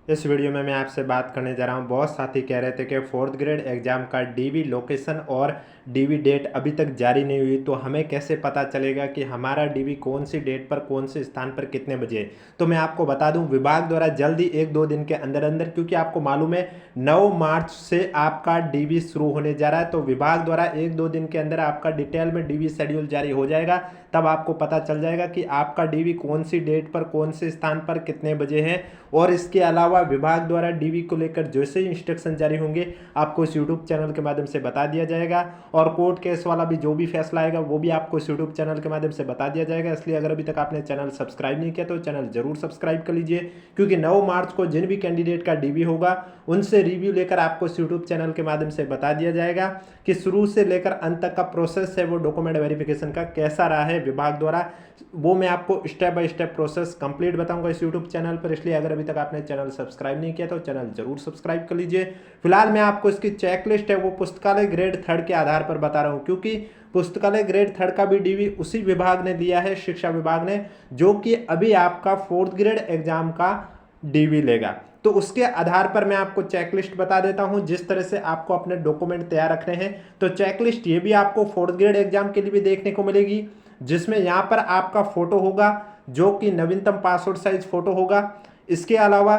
इस वीडियो में मैं आपसे बात करने जा रहा हूँ। बहुत साथी कह रहे थे कि फोर्थ ग्रेड एग्जाम का डीवी लोकेशन और डीवी डेट अभी तक जारी नहीं हुई, तो हमें कैसे पता चलेगा कि हमारा डीवी कौन सी डेट पर कौन से स्थान पर कितने बजे है। तो मैं आपको बता दूं, विभाग द्वारा जल्दी 1-2 दिन के अंदर अंदर, क्योंकि आपको मालूम है 9 मार्च से आपका डीवी शुरू होने जा रहा है, तो विभाग द्वारा 1-2 दिन के अंदर आपका डिटेल में डीवी शेड्यूल जारी हो जाएगा। तब आपको पता चल जाएगा कि आपका डीवी कौन सी डेट पर कौन से स्थान पर कितने बजे है। और इसके अलावा विभाग द्वारा डीवी को लेकर जैसे ही इंस्ट्रक्शन जारी होंगे आपको इस यूट्यूब चैनल के माध्यम से बता दिया जाएगा। और कोर्ट केस वाला भी जो भी फैसला आएगा वो भी आपको इस यूट्यूब चैनल के माध्यम से बता दिया जाएगा। इसलिए अगर अभी तक आपने चैनल सब्सक्राइब नहीं किया तो चैनल जरूर सब्सक्राइब कर लीजिए, क्योंकि 9 मार्च को जिन भी कैंडिडेट का डीवी होगा उनसे रिव्यू लेकर आपको इस यूट्यूब चैनल के माध्यम से बता दिया जाएगा कि शुरू से लेकर अंत तक का प्रोसेस है वो डॉक्यूमेंट वेरिफिकेशन का कैसा रहा है विभाग द्वारा। वो मैं आपको step by step process complete बताऊंगा इस यूट्यूब चैनल पर। इसलिए अगर अभी तक आपने चैनल सब्सक्राइब नहीं किया तो चैनल जरूर सब्सक्राइब कर लीजिए। फिलहाल मैं आपको इसकी चेकलिस्ट है वो पुस्तकालय ग्रेड 3 के आधार पर बता रहा हूँ, क्योंकि पुस्तकालय ग्रेड 3 का भी डीवी उसी विभाग ने दिया है, शिक्षा विभाग ने, जो कि अभी आपका फोर्थ ग्रेड एग्जाम का डीवी लेगा। तो उसके आधार पर मैं आपको चेकलिस्ट बता देता हूं जिस तरह से आपको अपने डॉक्यूमेंट तैयार रखने हैं। तो चेकलिस्ट ये भी आपको फोर्थ ग्रेड एग्जाम के लिए भी देखने को मिलेगी, जिसमें यहां पर आपका फोटो होगा जो कि नवीनतम पासपोर्ट साइज फोटो होगा। इसके अलावा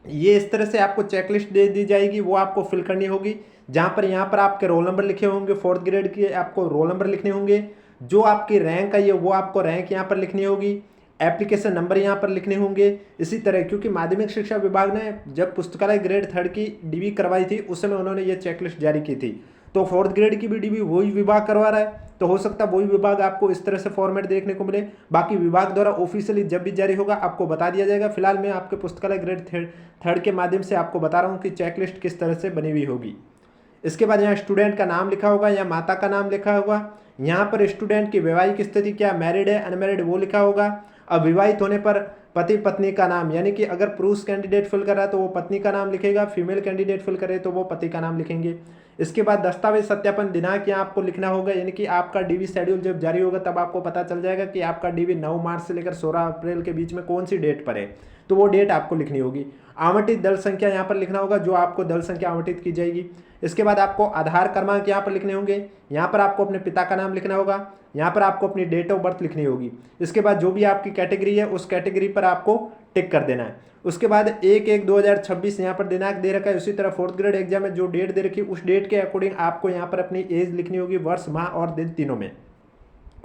ये इस तरह से आपको चेकलिस्ट दे दी जाएगी, वो आपको फिल करनी होगी, जहां पर यहाँ पर आपके रोल नंबर लिखे होंगे, फोर्थ ग्रेड के आपको रोल नंबर लिखने होंगे, जो आपकी रैंक आई है वो आपको रैंक यहाँ पर लिखनी होगी, एप्लीकेशन नंबर यहाँ पर लिखने होंगे। इसी तरह, क्योंकि माध्यमिक शिक्षा विभाग ने जब पुस्तकालय ग्रेड 3 की डीवी करवाई थी उस समय उन्होंने ये चेकलिस्ट जारी की थी, तो फोर्थ ग्रेड की भी डीवी वही विभाग करवा रहा है, तो हो सकता है वही विभाग आपको इस तरह से फॉर्मेट देखने को मिले। बाकी विभाग द्वारा ऑफिशियली जब भी जारी होगा आपको बता दिया जाएगा। फिलहाल मैं आपके पुस्तकालय ग्रेड 3 के माध्यम से आपको बता रहा हूँ कि चेकलिस्ट किस तरह से बनी हुई होगी। इसके बाद यहाँ स्टूडेंट का नाम लिखा होगा या माता का नाम लिखा होगा। यहाँ पर स्टूडेंट की वैवाहिक स्थिति क्या, मैरिड है अनमैरिड, वो लिखा होगा। अब विवाहित होने पर पति पत्नी का नाम, यानी कि अगर पुरुष कैंडिडेट फिल कर रहा है तो वो पत्नी का नाम लिखेगा, फीमेल कैंडिडेट फिल करे तो वो पति का नाम लिखेंगे। इसके बाद दस्तावेज सत्यापन दिनांक यहाँ आपको लिखना होगा, यानी कि आपका डीवी शेड्यूल जब जारी होगा तब आपको पता चल जाएगा कि आपका डीवी 9 मार्च से लेकर 16 अप्रैल के बीच में कौन सी डेट पर है, तो वो डेट आपको लिखनी होगी। आवंटित दल संख्या यहाँ पर लिखना होगा, जो आपको दल संख्या आवंटित की जाएगी। इसके बाद आपको आधार क्रमांक यहाँ पर लिखने होंगे, यहाँ पर आपको अपने पिता का नाम लिखना होगा, यहाँ पर आपको अपनी डेट ऑफ बर्थ लिखनी होगी। इसके बाद जो भी आपकी कैटेगरी है उस कैटेगरी पर आपको टिक कर देना है। उसके बाद 1/1/2026 यहाँ पर दिनांक दे रखा है। उसी तरह फोर्थ ग्रेड एग्जाम में जो डेट दे रखी है उस डेट के अकॉर्डिंग आपको यहाँ पर अपनी एज लिखनी होगी, वर्ष माह और दिन तीनों में।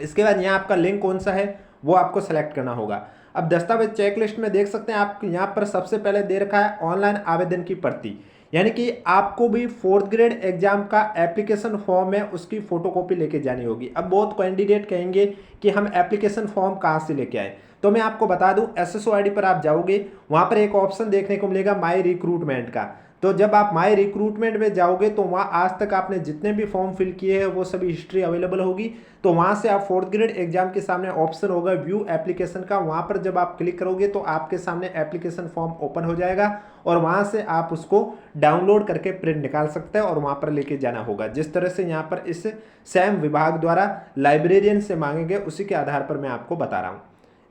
इसके बाद यहाँ आपका लिंक कौन सा है वो आपको सेलेक्ट करना होगा। अब दस्तावेज चेकलिस्ट में देख सकते हैं आप यहाँ पर सबसे पहले दे रखा है ऑनलाइन आवेदन की प्रति, यानी कि आपको भी फोर्थ ग्रेड एग्जाम का एप्लीकेशन फॉर्म है उसकी फोटोकॉपी लेके जानी होगी। अब बहुत कैंडिडेट कहेंगे कि हम एप्लीकेशन फॉर्म कहाँ से लेके आए, तो मैं आपको बता दूं एसएसओ आईडी पर आप जाओगे, वहां पर एक ऑप्शन देखने को मिलेगा माई रिक्रूटमेंट का। तो जब आप माई रिक्रूटमेंट में जाओगे तो वहाँ आज तक आपने जितने भी फॉर्म फिल किए हैं वो सभी हिस्ट्री अवेलेबल होगी। तो वहाँ से आप फोर्थ ग्रेड एग्जाम के सामने ऑप्शन होगा व्यू एप्लीकेशन का, वहाँ पर जब आप क्लिक करोगे तो आपके सामने एप्लीकेशन फॉर्म ओपन हो जाएगा और वहाँ से आप उसको डाउनलोड करके प्रिंट निकाल सकते हैं और वहाँ पर लेके जाना होगा। जिस तरह से यहाँ पर इस सैम विभाग द्वारा लाइब्रेरियन से मांगे गए उसी के आधार पर मैं आपको बता रहा हूँ।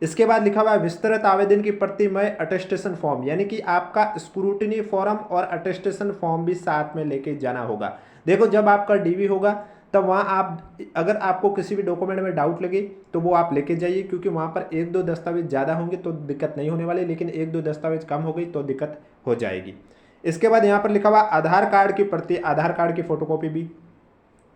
इसके बाद लिखा हुआ है विस्तृत आवेदन की प्रति में अटेस्टेशन फॉर्म, यानी कि आपका स्क्रूटिनी फॉर्म और अटेस्टेशन फॉर्म भी साथ में लेके जाना होगा। देखो जब आपका डीवी होगा तब वहाँ आप अगर आपको किसी भी डॉक्यूमेंट में डाउट लगे तो वो आप लेके जाइए, क्योंकि वहाँ पर 1-2 दस्तावेज ज़्यादा होंगे तो दिक्कत नहीं होने वाली, लेकिन 1-2 दस्तावेज कम हो गई तो दिक्कत हो जाएगी। इसके बाद यहाँ पर लिखा हुआ आधार कार्ड की प्रति, आधार कार्ड की फोटोकॉपी भी,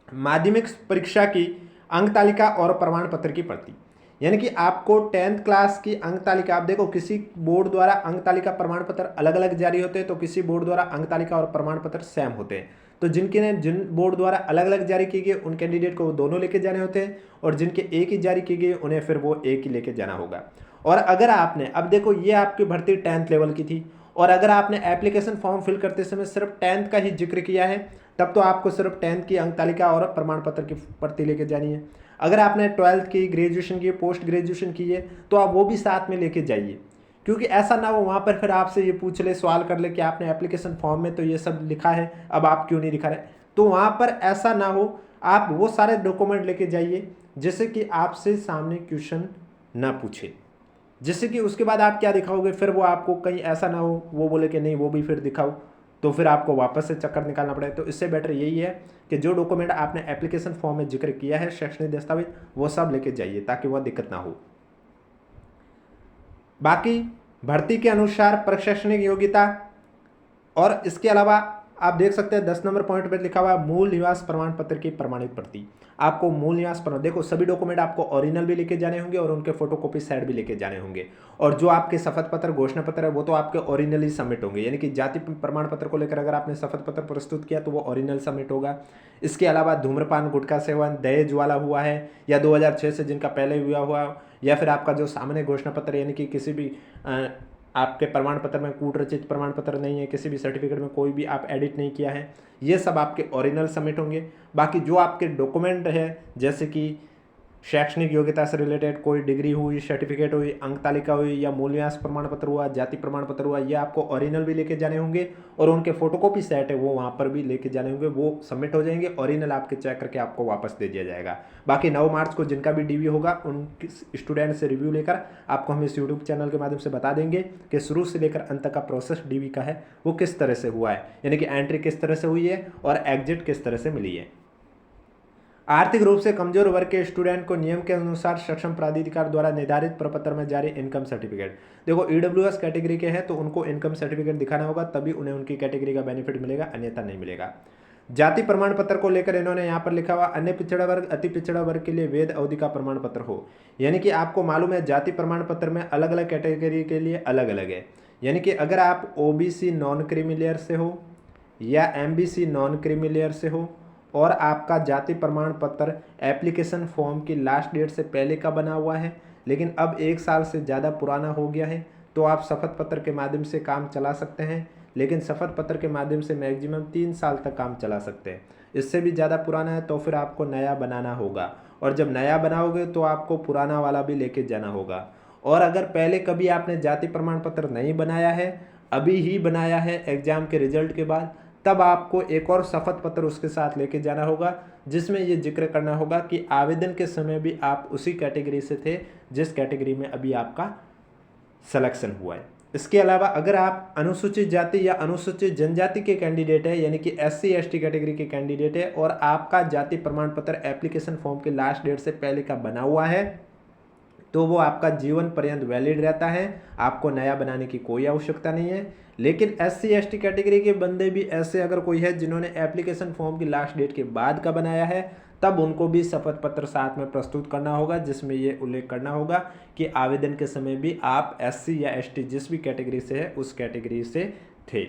माध्यमिक परीक्षा की अंक तालिका और प्रमाण पत्र की प्रति, यानी कि आपको 10th क्लास की अंक तालिका, आप देखो किसी बोर्ड द्वारा अंक तालिका प्रमाण पत्र अलग अलग जारी होते हैं तो किसी बोर्ड द्वारा अंक तालिका और प्रमाण पत्र सेम होते हैं। तो जिन बोर्ड द्वारा अलग अलग जारी की गई उन कैंडिडेट को वो दोनों लेके जाने होते हैं, और जिनके एक ही जारी की गई उन्हें फिर वो एक ही लेके जाना होगा। और अगर आपने, अब देखो ये आपकी भर्ती 10th लेवल की थी, और अगर आपने एप्लीकेशन फॉर्म फिल करते समय सिर्फ 10th का ही जिक्र किया है तब तो आपको सिर्फ 10th की अंक तालिका और प्रमाण पत्र की प्रति लेके जानी है। अगर आपने 12th की, ग्रेजुएशन की, पोस्ट ग्रेजुएशन की है तो आप वो भी साथ में लेके जाइए, क्योंकि ऐसा ना हो वहाँ पर फिर आपसे ये पूछ ले, सवाल कर ले कि आपने एप्लीकेशन फॉर्म में तो ये सब लिखा है अब आप क्यों नहीं दिखा रहे। तो वहाँ पर ऐसा ना हो, आप वो सारे डॉक्यूमेंट लेके जाइए जिससे कि आपसे सामने क्वेश्चन ना पूछे। जिससे कि उसके बाद आप क्या दिखाओगे, फिर वो आपको कहीं ऐसा ना हो वो बोले कि नहीं वो भी फिर दिखाओ, तो फिर आपको वापस से चक्कर निकालना पड़े। तो इससे बेटर यही है कि जो डॉक्यूमेंट आपने एप्लीकेशन फॉर्म में जिक्र किया है शैक्षणिक दस्तावेज, वो सब लेके जाइए ताकि वह दिक्कत ना हो। बाकी भर्ती के अनुसार प्रशैक्षणिक योग्यता, और इसके अलावा आप देख सकते हैं 10 नंबर पॉइंट पर लिखा हुआ है मूल निवास प्रमाण पत्र की प्रमाणित प्रति। आपको मूल निवास प्रमाण, देखो सभी डॉक्यूमेंट आपको ओरिजिनल भी लेके जाने होंगे और उनके फोटोकॉपी साइड भी लेके जाने होंगे। और जो आपके शपथ पत्र घोषणा पत्र है वो तो आपके ओरिजिनली सबमिट होंगे, यानी कि जाति प्रमाण पत्र को लेकर अगर आपने शपथ पत्र प्रस्तुत किया तो वो ओरिजिनल सबमिट होगा। इसके अलावा धूम्रपान गुटखा सेवन दहेज वाला हुआ है या 2006 से जिनका पहले हुआ, या फिर आपका जो सामान्य घोषणा पत्र यानी कि किसी भी आपके प्रमाण पत्र में कूट रचित प्रमाण पत्र नहीं है, किसी भी सर्टिफिकेट में कोई भी आप एडिट नहीं किया है, ये सब आपके ओरिजिनल सबमिट होंगे। बाकी जो आपके डॉक्यूमेंट है जैसे कि शैक्षणिक योग्यता से रिलेटेड कोई डिग्री हुई, सर्टिफिकेट हुई, अंक तालिका हुई या मूल निवास प्रमाण पत्र हुआ, जाति प्रमाण पत्र हुआ, ये आपको ओरिजिनल भी लेके जाने होंगे और उनके फोटोकॉपी सेट है वो वहाँ पर भी लेके जाने होंगे, वो सबमिट हो जाएंगे। ओरिजिनल आपके चेक करके आपको वापस दे दिया जाएगा। बाकी 9 मार्च को जिनका भी डीवी होगा उन स्टूडेंट से रिव्यू लेकर आपको हम इस यूट्यूब चैनल के माध्यम से बता देंगे कि शुरू से लेकर अंत तक का प्रोसेस डीवी का है वो किस तरह से हुआ है, यानी कि एंट्री किस तरह से हुई है और एग्जिट किस तरह से मिली है। आर्थिक रूप से कमजोर वर्ग के स्टूडेंट को नियम के अनुसार सक्षम प्राधिकार द्वारा निर्धारित प्रपत्र में जारी इनकम सर्टिफिकेट, देखो ईडब्ल्यूएस कैटेगरी के हैं तो उनको इनकम सर्टिफिकेट दिखाना होगा तभी उन्हें उनकी कैटेगरी का बेनिफिट मिलेगा, अन्यथा नहीं मिलेगा। जाति प्रमाण पत्र को लेकर इन्होंने यहाँ पर लिखा हुआ अन्य पिछड़ा वर्ग अति पिछड़ा वर्ग के लिए वैध अवधि का प्रमाण पत्र हो, यानी कि आपको मालूम है जाति प्रमाण पत्र में अलग अलग कैटेगरी के लिए अलग अलग है, यानी कि अगर आप ओबीसी नॉन क्रीमी लेयर से हो या एमबीसी नॉन क्रीमी लेयर से हो और आपका जाति प्रमाण पत्र एप्लीकेशन फॉर्म की लास्ट डेट से पहले का बना हुआ है लेकिन अब 1 साल से ज़्यादा पुराना हो गया है तो आप शपथ पत्र के माध्यम से काम चला सकते हैं, लेकिन शपथ पत्र के माध्यम से मैक्सिमम 3 साल तक काम चला सकते हैं। इससे भी ज़्यादा पुराना है तो फिर आपको नया बनाना होगा, और जब नया बनाओगे तो आपको पुराना वाला भी लेके जाना होगा। और अगर पहले कभी आपने जाति प्रमाण पत्र नहीं बनाया है, अभी ही बनाया है एग्ज़ाम के रिजल्ट के बाद, तब आपको एक और शपथ पत्र उसके साथ लेके जाना होगा जिसमें ये जिक्र करना होगा कि आवेदन के समय भी आप उसी कैटेगरी से थे जिस कैटेगरी में अभी आपका सिलेक्शन हुआ है। इसके अलावा अगर आप अनुसूचित जाति या अनुसूचित जनजाति के कैंडिडेट है, यानी कि SC ST कैटेगरी के कैंडिडेट है और आपका जाति प्रमाण पत्र एप्लीकेशन फॉर्म की लास्ट डेट से पहले का बना हुआ है तो वो आपका जीवन पर्यंत वैलिड रहता है, आपको नया बनाने की कोई आवश्यकता नहीं है। लेकिन SC ST कैटेगरी के बंदे भी ऐसे अगर कोई है जिन्होंने एप्लीकेशन फॉर्म की लास्ट डेट के बाद का बनाया है तब उनको भी शपथ पत्र साथ में प्रस्तुत करना होगा जिसमें ये उल्लेख करना होगा कि आवेदन के समय भी आप SC या ST जिस भी कैटेगरी से है उस कैटेगरी से थे।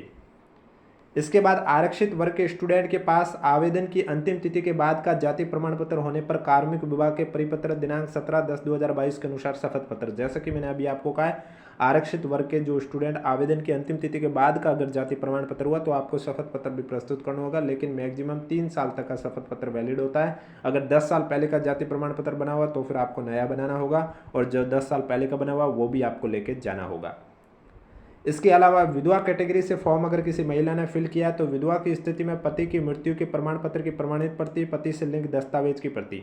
इसके बाद आरक्षित वर्ग के स्टूडेंट के पास आवेदन की अंतिम तिथि के बाद का जाति प्रमाण पत्र होने पर कार्मिक विभाग के परिपत्र दिनांक 17/10/2022 के अनुसार शपथ पत्र, जैसा कि मैंने अभी आपको कहा है आरक्षित वर्ग के जो स्टूडेंट आवेदन की अंतिम तिथि के बाद का अगर जाति प्रमाण पत्र हुआ तो आपको शपथ पत्र भी प्रस्तुत करना होगा, लेकिन मैक्सिमम 3 साल तक का शपथ पत्र वैलिड होता है। अगर 10 साल पहले का जाति प्रमाण पत्र बना हुआ तो फिर आपको नया बनाना होगा और जो 10 साल पहले का बना हुआ वो भी आपको लेके जाना होगा। इसके अलावा विधवा कैटेगरी से फॉर्म अगर किसी महिला ने फिल किया तो विधवा की स्थिति में पति की मृत्यु के प्रमाण पत्र की प्रमाणित प्रति, पति से लिंक दस्तावेज की प्रति,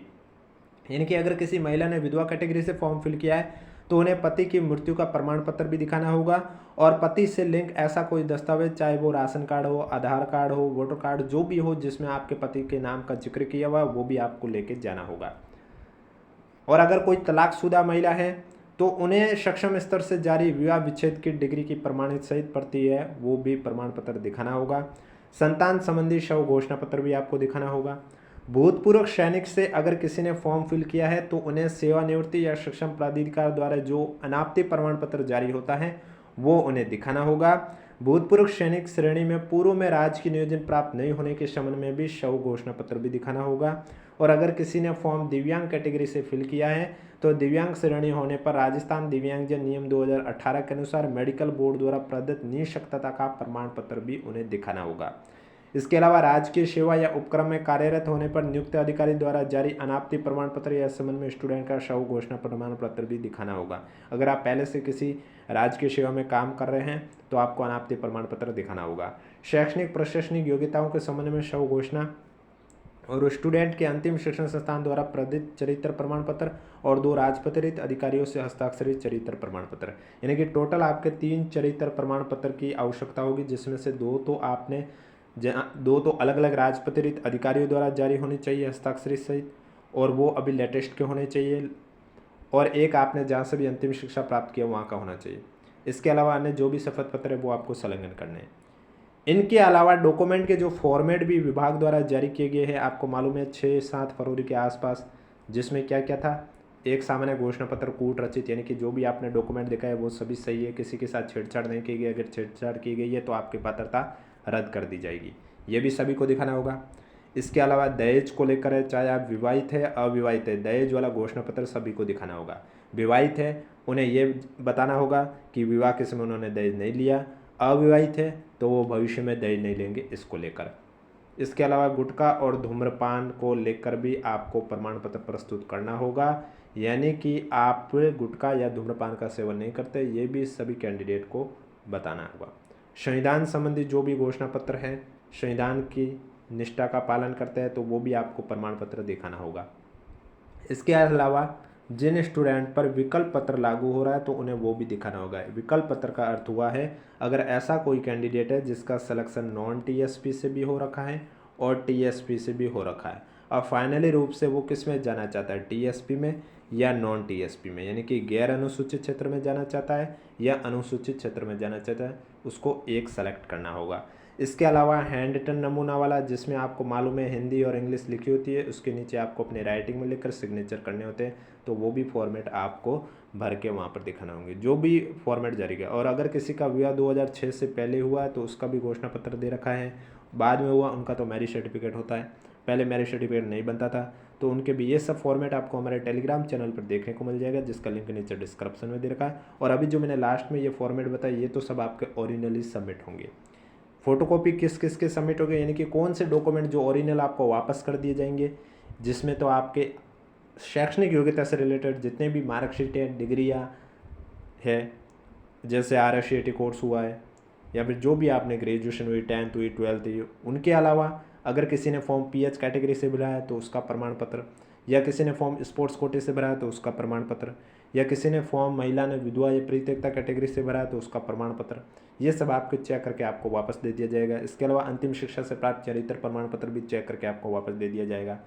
यानी कि अगर किसी महिला ने विधवा कैटेगरी से फॉर्म फिल किया है तो उन्हें पति की मृत्यु का प्रमाण पत्र भी दिखाना होगा और पति से लिंक ऐसा कोई दस्तावेज, चाहे वो राशन कार्ड हो, आधार कार्ड हो, वोटर कार्ड जो भी हो जिसमें आपके पति के नाम का जिक्र किया हुआ वो भी आपको लेके जाना होगा। और अगर कोई तलाकशुदा महिला है तो उन्हें सक्षम स्तर से जारी विवाह विच्छेद की डिग्री की प्रमाणित सहित प्रति है वो भी प्रमाण पत्र दिखाना होगा। संतान संबंधी शव घोषणा पत्र भी आपको दिखाना होगा। भूतपूर्व सैनिक से अगर किसी ने फॉर्म फिल किया है तो उन्हें सेवानिवृत्ति या सक्षम प्राधिकार द्वारा जो अनापत्ति प्रमाण पत्र जारी होता है वो उन्हें दिखाना होगा। भूतपूर्व सैनिक श्रेणी में पूर्व में राजकीय नियोजन प्राप्त नहीं होने के संबंध में भी शव घोषणा पत्र भी दिखाना होगा। और अगर किसी ने फॉर्म दिव्यांग कैटेगरी से फिल किया है तो दिव्यांग श्रेणी होने पर राजस्थान दिव्यांगजन नियम 2018 के अनुसार मेडिकल बोर्ड द्वारा प्रदत्त निःशक्तता का प्रमाण पत्र भी उन्हें दिखाना होगा। इसके अलावा राजकीय सेवा या उपक्रम में कार्यरत होने पर नियुक्त अधिकारी द्वारा जारी अनापत्ति प्रमाण पत्र या संबंध में स्टूडेंट का शव घोषणा प्रमाण पत्र भी दिखाना होगा। अगर आप पहले से किसी राजकीय सेवा में काम कर रहे हैं तो आपको अनापत्ति प्रमाण पत्र दिखाना होगा। शैक्षणिक प्रशासनिक योग्यताओं के संबंध में शव घोषणा और स्टूडेंट के अंतिम शिक्षण संस्थान द्वारा प्रदत्त चरित्र प्रमाण पत्र और 2 राजपत्रित अधिकारियों से हस्ताक्षरित चरित्र प्रमाण पत्र। यानी कि टोटल आपके 3 चरित्र प्रमाण पत्र की आवश्यकता होगी, जिसमें से 2 तो आपने 2 तो अलग अलग राजपत्रित अधिकारियों द्वारा जारी होनी चाहिए हस्ताक्षरित सहित, और वो अभी लेटेस्ट के होने चाहिए, और एक आपने जहाँ से भी अंतिम शिक्षा प्राप्त किया वहाँ का होना चाहिए। इसके अलावा अन्य जो भी शपथ पत्र है वो आपको संलग्न करने हैं। इनके अलावा डॉक्यूमेंट के जो फॉर्मेट भी विभाग द्वारा जारी किए गए हैं, आपको मालूम है 6-7 फरवरी के आसपास, जिसमें क्या क्या था। एक सामान्य घोषणा पत्र कूट रचित, यानी कि जो भी आपने डॉक्यूमेंट देखा है वो सभी सही है, किसी के साथ छेड़छाड़ नहीं की गई, अगर छेड़छाड़ की गई है तो आपकी पात्रता रद्द कर दी जाएगी, ये भी सभी को दिखाना होगा। इसके अलावा दहेज को लेकर है, चाहे आप विवाहित है अविवाहित है, दहेज वाला घोषणा पत्र सभी को दिखाना होगा। विवाहित है उन्हें ये बताना होगा कि विवाह के समय उन्होंने दहेज नहीं लिया, अविवाहित है तो वो भविष्य में दहेज नहीं लेंगे, इसको लेकर। इसके अलावा गुटखा और धूम्रपान को लेकर भी आपको प्रमाण पत्र प्रस्तुत करना होगा, यानी कि आप गुटखा या धूम्रपान का सेवन नहीं करते, ये भी सभी कैंडिडेट को बताना होगा। संविधान संबंधी जो भी घोषणा पत्र है, संविधान की निष्ठा का पालन करते हैं, तो वो भी आपको प्रमाण पत्र दिखाना होगा। इसके अलावा जिन स्टूडेंट पर विकल्प पत्र लागू हो रहा है तो उन्हें वो भी दिखाना होगा। विकल्प पत्र का अर्थ हुआ है अगर ऐसा कोई कैंडिडेट है जिसका सिलेक्शन नॉन टीएसपी से भी हो रखा है और टीएसपी से भी हो रखा है, और फाइनली रूप से वो किस में जाना चाहता है, टीएसपी में या नॉन टीएसपी में, यानी कि गैर अनुसूचित क्षेत्र में जाना चाहता है या अनुसूचित क्षेत्र में जाना चाहता है, उसको एक सेलेक्ट करना होगा। इसके अलावा हैंड रिटन नमूना वाला, जिसमें आपको मालूम है हिंदी और इंग्लिश लिखी होती है, उसके नीचे आपको अपने राइटिंग में लिखकर सिग्नेचर करने होते हैं, तो वो भी फॉर्मेट आपको भर के वहाँ पर दिखाना होंगे, जो भी फॉर्मेट जारी किया। और अगर किसी का विवाह 2006 से पहले हुआ है तो उसका भी घोषणा पत्र दे रखा है, बाद में हुआ उनका तो मैरिज सर्टिफिकेट होता है, पहले मैरिज सर्टिफिकेट नहीं बनता था, तो उनके भी ये सब फॉर्मेट आपको हमारे टेलीग्राम चैनल पर देखने को मिल जाएगा, जिसका लिंक नीचे डिस्क्रिप्शन में दे रखा है। और अभी जो मैंने लास्ट में ये फॉर्मेट बताया, ये तो सब आपके ओरिजिनली सबमिट होंगे। फोटोकॉपी किस किस के सबमिट हो गए, यानी कि कौन से डॉक्यूमेंट जो ओरिजिनल आपको वापस कर दिए जाएंगे, जिसमें तो आपके शैक्षणिक योग्यता से रिलेटेड जितने भी मार्कशीट है, डिग्रियाँ है, जैसे RSCET कोर्स हुआ है, या फिर जो भी आपने ग्रेजुएशन हुई, 10th हुई, 12th हुई, उनके अलावा अगर किसी ने फॉर्म PH कैटेगरी से भरा है तो उसका प्रमाण पत्र, या किसी ने फॉर्म स्पोर्ट्स कोटे से भरा है तो उसका प्रमाण पत्र, या किसी ने फॉर्म महिला ने विधवा या परित्यक्ता कैटेगरी से भरा है तो उसका प्रमाण पत्र, ये सब आपको चेक करके आपको वापस दे दिया जाएगा। इसके अलावा अंतिम शिक्षा से प्राप्त चरित्र प्रमाण पत्र भी चेक करके आपको वापस दे दिया जाएगा।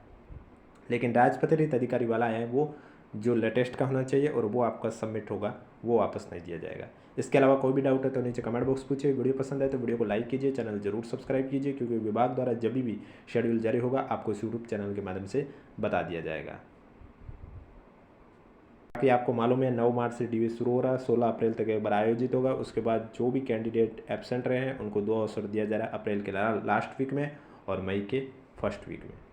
लेकिन राजपत्रित अधिकारी वाला है वो जो लेटेस्ट का होना चाहिए और वो आपका सबमिट होगा, वो वापस नहीं दिया जाएगा। इसके अलावा कोई भी डाउट है तो नीचे कमेंट बॉक्स पूछिए। वीडियो पसंद है तो वीडियो को लाइक कीजिए, चैनल जरूर सब्सक्राइब कीजिए, क्योंकि विभाग द्वारा जब भी शेड्यूल जारी होगा आपको इस यूट्यूब चैनल के माध्यम से बता दिया जाएगा। बाकी आपको मालूम है 9 मार्च से DV शुरू हो रहा है, 16 अप्रैल तक एक बार आयोजित होगा। उसके बाद जो भी कैंडिडेट एब्सेंट रहे हैं उनको 2 अवसर दिया जा रहा है, अप्रैल के लास्ट वीक में और मई के फर्स्ट वीक में।